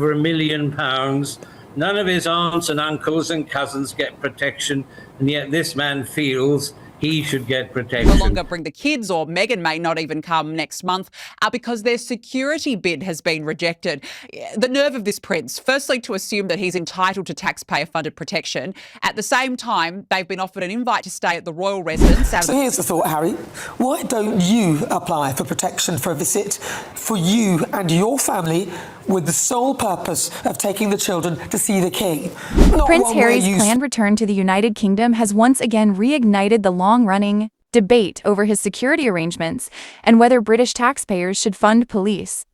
£1 million. None of his aunts and uncles and cousins get protection, and yet this man feels he should get protection. No longer bring the kids, or Meghan may not even come next month because their security bid has been rejected. The nerve of this prince, firstly to assume that he's entitled to taxpayer-funded protection. At the same time, they've been offered an invite to stay at the royal residence. So here's the thought, Harry. Why don't you apply for protection for a visit for you and your family with the sole purpose of taking the children to see the king? Prince Harry's planned return to the United Kingdom has once again reignited the long-running debate over his security arrangements and whether British taxpayers should fund police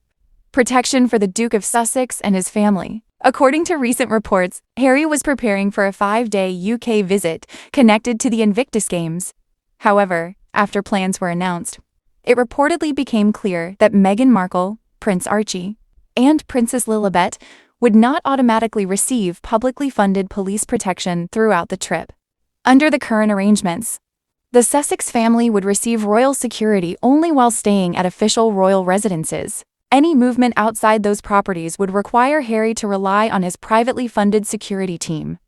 protection for the Duke of Sussex and his family. According to recent reports, Harry was preparing for a 5-day UK visit connected to the Invictus Games. However, after plans were announced, it reportedly became clear that Meghan Markle, Prince Archie, and Princess Lilibet would not automatically receive publicly funded police protection throughout the trip. Under the current arrangements, the Sussex family would receive royal security only while staying at official royal residences. Any movement outside those properties would require Harry to rely on his privately funded security team,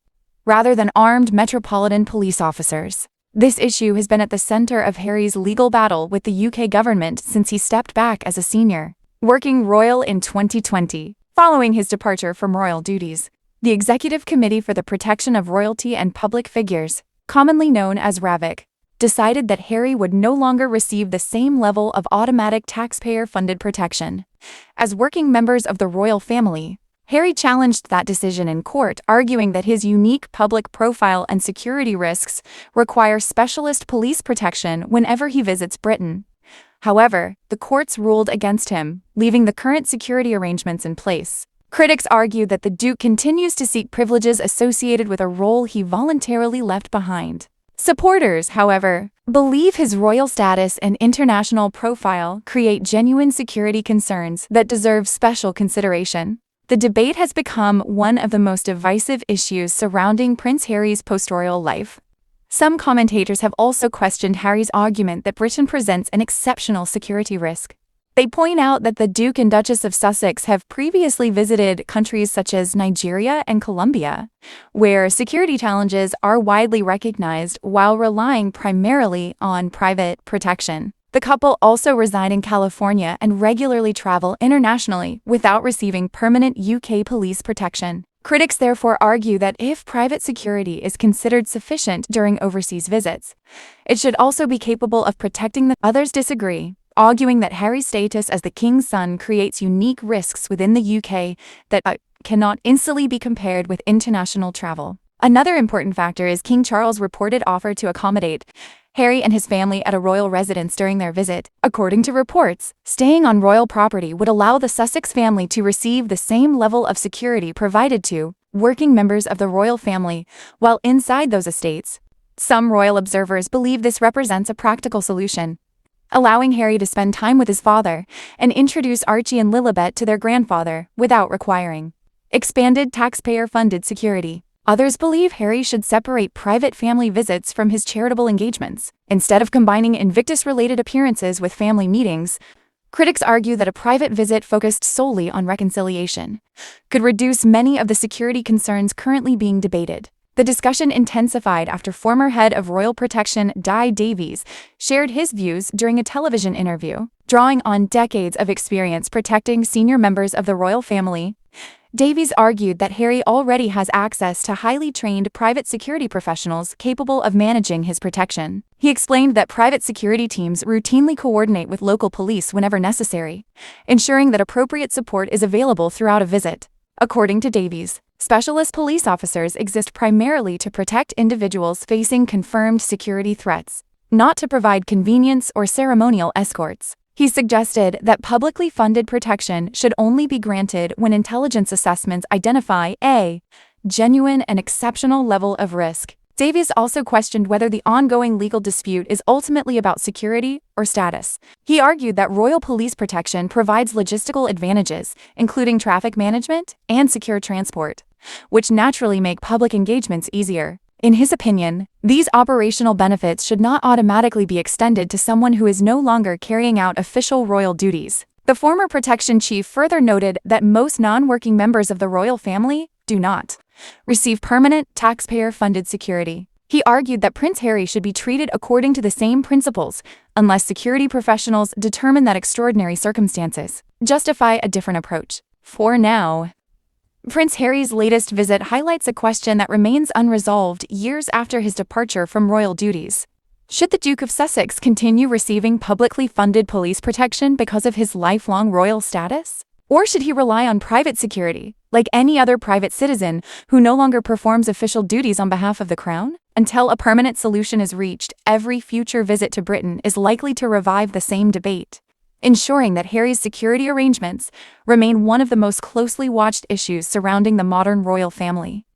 rather than armed Metropolitan Police officers. This issue has been at the center of Harry's legal battle with the UK government since he stepped back as a senior working royal in 2020, following his departure from royal duties. The Executive Committee for the Protection of Royalty and Public Figures, commonly known as RAVIC, decided that Harry would no longer receive the same level of automatic taxpayer-funded protection as working members of the royal family. Harry challenged that decision in court, arguing that his unique public profile and security risks require specialist police protection whenever he visits Britain. However, the courts ruled against him, leaving the current security arrangements in place. Critics argue that the Duke continues to seek privileges associated with a role he voluntarily left behind. Supporters, however, believe his royal status and international profile create genuine security concerns that deserve special consideration. The debate has become one of the most divisive issues surrounding Prince Harry's post-royal life. Some commentators have also questioned Harry's argument that Britain presents an exceptional security risk. They point out that the Duke and Duchess of Sussex have previously visited countries such as Nigeria and Colombia, where security challenges are widely recognized while relying primarily on private protection. The couple also reside in California and regularly travel internationally without receiving permanent UK police protection. Critics therefore argue that if private security is considered sufficient during overseas visits, it should also be capable of protecting them. Others disagree, arguing that Harry's status as the king's son creates unique risks within the UK that cannot instantly be compared with international travel. Another important factor is King Charles' reported offer to accommodate Harry and his family at a royal residence during their visit. According to reports, staying on royal property would allow the Sussex family to receive the same level of security provided to working members of the royal family while inside those estates. Some royal observers believe this represents a practical solution, allowing Harry to spend time with his father and introduce Archie and Lilibet to their grandfather without requiring expanded taxpayer-funded security. Others believe Harry should separate private family visits from his charitable engagements. Instead of combining Invictus-related appearances with family meetings, critics argue that a private visit focused solely on reconciliation could reduce many of the security concerns currently being debated. The discussion intensified after former head of Royal Protection Di Davies shared his views during a television interview. Drawing on decades of experience protecting senior members of the royal family, Davies argued that Harry already has access to highly trained private security professionals capable of managing his protection. He explained that private security teams routinely coordinate with local police whenever necessary, ensuring that appropriate support is available throughout a visit. According to Davies, specialist police officers exist primarily to protect individuals facing confirmed security threats, not to provide convenience or ceremonial escorts. He suggested that publicly funded protection should only be granted when intelligence assessments identify a genuine and exceptional level of risk. Davies also questioned whether the ongoing legal dispute is ultimately about security or status. He argued that royal police protection provides logistical advantages, including traffic management and secure transport, which naturally make public engagements easier. In his opinion, these operational benefits should not automatically be extended to someone who is no longer carrying out official royal duties. The former protection chief further noted that most non-working members of the royal family do not receive permanent, taxpayer-funded security. He argued that Prince Harry should be treated according to the same principles, unless security professionals determine that extraordinary circumstances justify a different approach. For now, Prince Harry's latest visit highlights a question that remains unresolved years after his departure from royal duties. Should the Duke of Sussex continue receiving publicly funded police protection because of his lifelong royal status? Or should he rely on private security, like any other private citizen who no longer performs official duties on behalf of the crown? Until a permanent solution is reached, every future visit to Britain is likely to revive the same debate, ensuring that Harry's security arrangements remain one of the most closely watched issues surrounding the modern royal family.